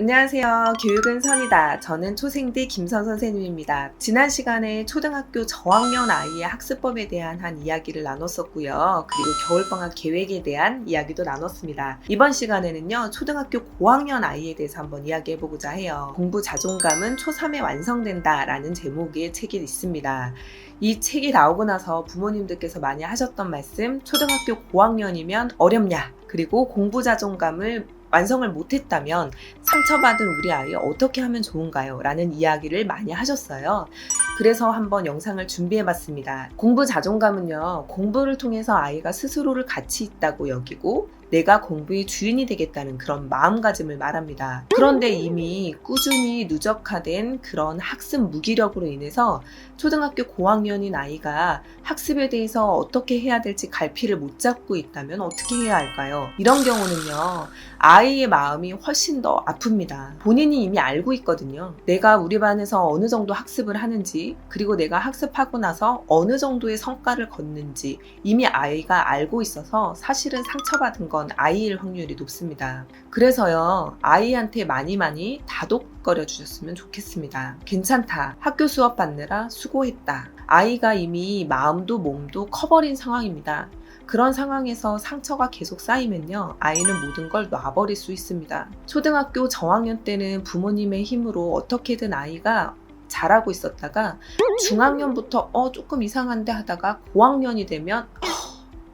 안녕하세요. 교육은 선이다. 저는 초생대 김선 선생님입니다. 지난 시간에 초등학교 저학년 아이의 학습법에 대한 한 이야기를 나눴었고요. 그리고 겨울방학 계획에 대한 이야기도 나눴습니다. 이번 시간에는요, 초등학교 고학년 아이에 대해서 한번 이야기해보고자 해요. 공부 자존감은 초3에 완성된다 라는 제목의 책이 있습니다. 이 책이 나오고 나서 부모님들께서 많이 하셨던 말씀, 초등학교 고학년이면 어렵냐? 그리고 공부 자존감을 완성을 못했다면 상처받은 우리 아이 어떻게 하면 좋은가요? 라는 이야기를 많이 하셨어요. 그래서 한번 영상을 준비해봤습니다. 공부 자존감은요, 공부를 통해서 아이가 스스로를 가치 있다고 여기고 내가 공부의 주인이 되겠다는 그런 마음가짐을 말합니다. 그런데 이미 꾸준히 누적화된 그런 학습 무기력으로 인해서 초등학교 고학년인 아이가 학습에 대해서 어떻게 해야 될지 갈피를 못 잡고 있다면 어떻게 해야 할까요? 이런 경우는요, 아이의 마음이 훨씬 더 아픕니다. 본인이 이미 알고 있거든요. 내가 우리 반에서 어느 정도 학습을 하는지, 그리고 내가 학습하고 나서 어느 정도의 성과를 걷는지 이미 아이가 알고 있어서 사실은 상처받은 건 아이일 확률이 높습니다. 그래서요, 아이한테 많이 다독거려 주셨으면 좋겠습니다. 괜찮다. 학교 수업 받느라 수고했다. 아이가 이미 마음도 몸도 커버린 상황입니다. 그런 상황에서 상처가 계속 쌓이면요, 아이는 모든 걸 놔버릴 수 있습니다. 초등학교 저학년 때는 부모님의 힘으로 어떻게든 아이가 잘하고 있었다가 중학년부터 조금 이상한데 하다가 고학년이 되면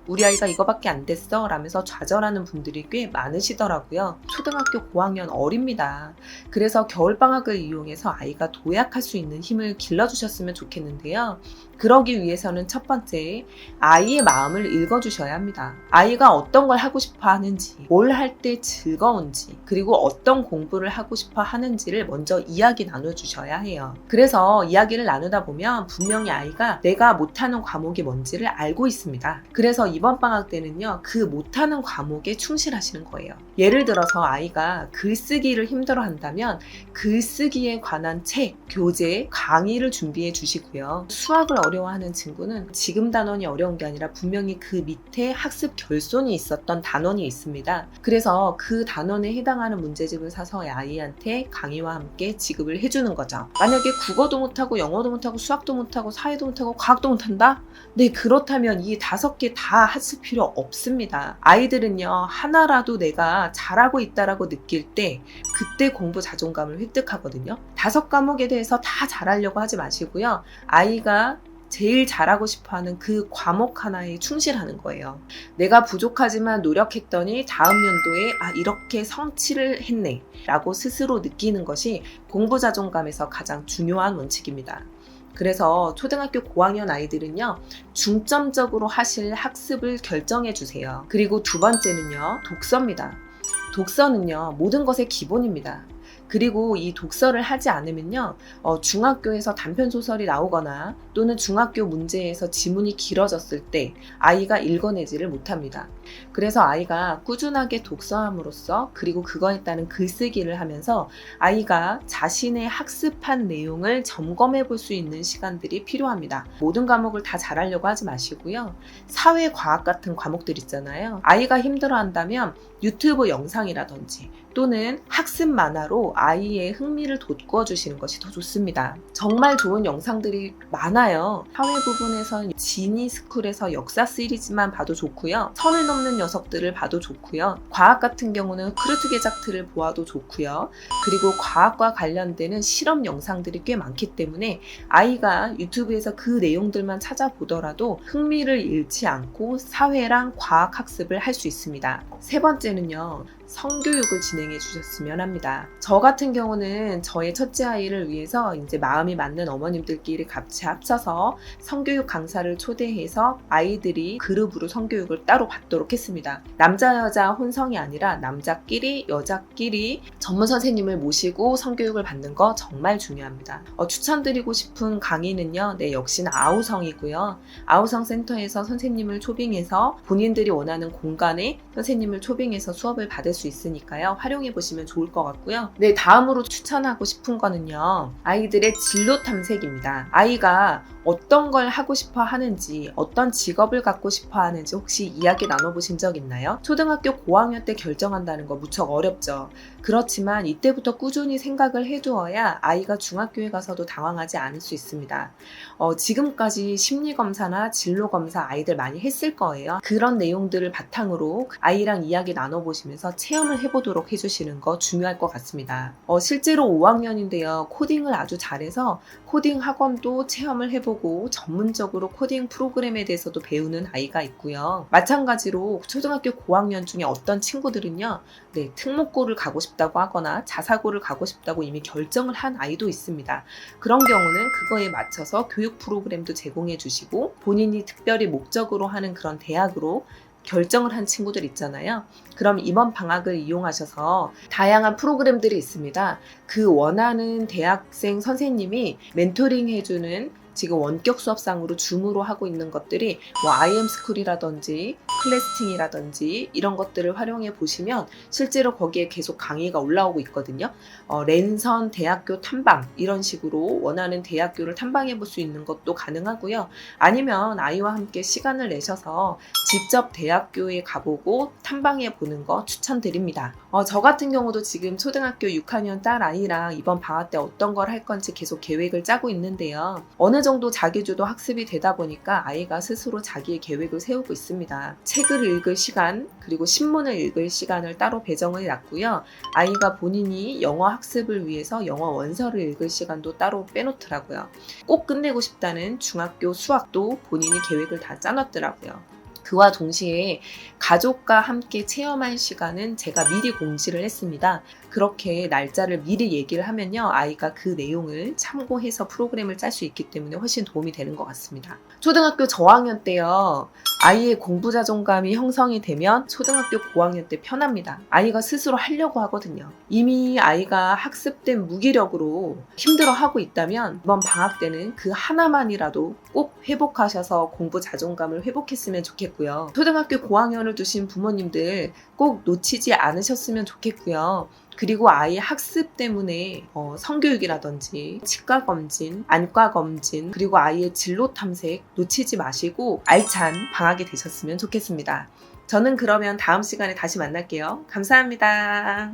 우리 아이가 이거밖에 안 됐어 라면서 좌절하는 분들이 꽤 많으시더라고요. 초등학교 고학년 어립니다. 그래서 겨울방학을 이용해서 아이가 도약할 수 있는 힘을 길러주셨으면 좋겠는데요. 그러기 위해서는 첫 번째, 아이의 마음을 읽어주셔야 합니다. 아이가 어떤 걸 하고 싶어 하는지, 뭘 할 때 즐거운지, 그리고 어떤 공부를 하고 싶어 하는지를 먼저 이야기 나눠주셔야 해요. 그래서 이야기를 나누다 보면 분명히 아이가 내가 못하는 과목이 뭔지를 알고 있습니다. 그래서 이번 방학 때는요, 그 못하는 과목에 충실하시는 거예요. 예를 들어서 아이가 글쓰기를 힘들어 한다면 글쓰기에 관한 책, 교재, 강의를 준비해 주시고요. 수학을 어려워하는 친구는 지금 단원이 어려운 게 아니라 분명히 그 밑에 학습 결손이 있었던 단원이 있습니다. 그래서 그 단원에 해당하는 문제집을 사서 아이한테 강의와 함께 지급을 해주는 거죠. 만약에 국어도 못하고 영어도 못하고 수학도 못하고 사회도 못하고 과학도 못한다? 네, 그렇다면 이 5개 다 하실 필요 없습니다. 아이들은요, 하나라도 내가 잘하고 있다라고 느낄 때 그때 공부 자존감을 획득하거든요. 5과목에 대해서 다 잘하려고 하지 마시고요. 아이가 제일 잘하고 싶어하는 그 과목 하나에 충실하는 거예요. 내가 부족하지만 노력했더니 다음 연도에 이렇게 성취를 했네 라고 스스로 느끼는 것이 공부 자존감에서 가장 중요한 원칙입니다. 그래서 초등학교 고학년 아이들은요, 중점적으로 하실 학습을 결정해 주세요. 그리고 두 번째는요, 독서입니다. 독서는요, 모든 것의 기본입니다. 그리고 이 독서를 하지 않으면요, 중학교에서 단편소설이 나오거나 또는 중학교 문제에서 지문이 길어졌을 때 아이가 읽어내지를 못합니다. 그래서 아이가 꾸준하게 독서함으로써, 그리고 그거에 따른 글쓰기를 하면서 아이가 자신의 학습한 내용을 점검해 볼 수 있는 시간들이 필요합니다. 모든 과목을 다 잘하려고 하지 마시고요. 사회과학 같은 과목들 있잖아요. 아이가 힘들어한다면 유튜브 영상이라든지 또는 학습 만화로 아이의 흥미를 돋궈주시는 것이 더 좋습니다. 정말 좋은 영상들이 많아요. 사회 부분에선 지니스쿨에서 역사 시리즈만 봐도 좋고요. 선을 넘는 녀석들을 봐도 좋고요. 과학 같은 경우는 크루트 계작트를 보아도 좋고요. 그리고 과학과 관련되는 실험 영상들이 꽤 많기 때문에 아이가 유튜브에서 그 내용들만 찾아보더라도 흥미를 잃지 않고 사회랑 과학 학습을 할 수 있습니다. 세 번째는요, 성교육을 진행해 주셨으면 합니다. 저 같은 경우는 저의 첫째 아이를 위해서 이제 마음이 맞는 어머님들끼리 같이 합쳐서 성교육 강사를 초대해서 아이들이 그룹으로 성교육을 따로 받도록 했습니다. 남자 여자 혼성이 아니라 남자끼리 여자끼리 전문 선생님을 모시고 성교육을 받는 거 정말 중요합니다. 추천드리고 싶은 강의는요, 역시나 아우성이고요. 아우성 센터에서 선생님을 초빙해서 본인들이 원하는 공간에 선생님을 초빙해서 수업을 받을 수 있으니까요. 활용해 보시면 좋을 것 같고요. 네, 다음으로 추천하고 싶은 거는요. 아이들의 진로 탐색입니다. 아이가 어떤 걸 하고 싶어 하는지, 어떤 직업을 갖고 싶어 하는지 혹시 이야기 나눠보신 적 있나요? 초등학교 고학년 때 결정한다는 거 무척 어렵죠. 그렇지만 이때부터 꾸준히 생각을 해두어야 아이가 중학교에 가서도 당황하지 않을 수 있습니다. 지금까지 심리검사나 진로검사 아이들 많이 했을 거예요. 그런 내용들을 바탕으로 아이랑 이야기 나눠보시면서 체험을 해보도록 해주시는 거 중요할 것 같습니다. 실제로 5학년인데요. 코딩을 아주 잘해서 코딩 학원도 체험을 해보고 전문적으로 코딩 프로그램에 대해서도 배우는 아이가 있고요. 마찬가지로 초등학교 고학년 중에 어떤 친구들은요. 네, 특목고를 가고 싶다고 하거나 자사고를 가고 싶다고 이미 결정을 한 아이도 있습니다. 그런 경우는 그거에 맞춰서 교육 프로그램도 제공해 주시고 본인이 특별히 목적으로 하는 그런 대학으로 결정을 한 친구들 있잖아요. 그럼 이번 방학을 이용하셔서 다양한 프로그램들이 있습니다. 그 원하는 대학생 선생님이 멘토링 해주는 지금 원격 수업상으로 줌으로 하고 있는 것들이 IM스쿨이라든지 클래스팅이라든지 이런 것들을 활용해 보시면 실제로 거기에 계속 강의가 올라오고 있거든요. 랜선 대학교 탐방 이런 식으로 원하는 대학교를 탐방해 볼 수 있는 것도 가능하고요. 아니면 아이와 함께 시간을 내셔서 직접 대학교에 가보고 탐방해 보는 거 추천드립니다. 저 같은 경우도 지금 초등학교 6학년 딸 아이랑 이번 방학 때 어떤 걸 할 건지 계속 계획을 짜고 있는데요. 어느 정도 자기주도 학습이 되다 보니까 아이가 스스로 자기의 계획을 세우고 있습니다. 책을 읽을 시간, 그리고 신문을 읽을 시간을 따로 배정을 해놨고요. 아이가 본인이 영어 학습을 위해서 영어 원서를 읽을 시간도 따로 빼놓더라고요. 꼭 끝내고 싶다는 중학교 수학도 본인이 계획을 다 짜놨더라고요. 그와 동시에 가족과 함께 체험할 시간은 제가 미리 공지를 했습니다. 그렇게 날짜를 미리 얘기를 하면요. 아이가 그 내용을 참고해서 프로그램을 짤 수 있기 때문에 훨씬 도움이 되는 것 같습니다. 초등학교 저학년 때요. 아이의 공부 자존감이 형성이 되면 초등학교 고학년 때 편합니다. 아이가 스스로 하려고 하거든요. 이미 아이가 학습된 무기력으로 힘들어하고 있다면 이번 방학 때는 그 하나만이라도 꼭 회복하셔서 공부 자존감을 회복했으면 좋겠고요. 초등학교 고학년을 두신 부모님들 꼭 놓치지 않으셨으면 좋겠고요. 그리고 아이의 학습 때문에 성교육이라든지 치과검진, 안과검진, 그리고 아이의 진로 탐색 놓치지 마시고 알찬 방학이 되셨으면 좋겠습니다. 저는 그러면 다음 시간에 다시 만날게요. 감사합니다.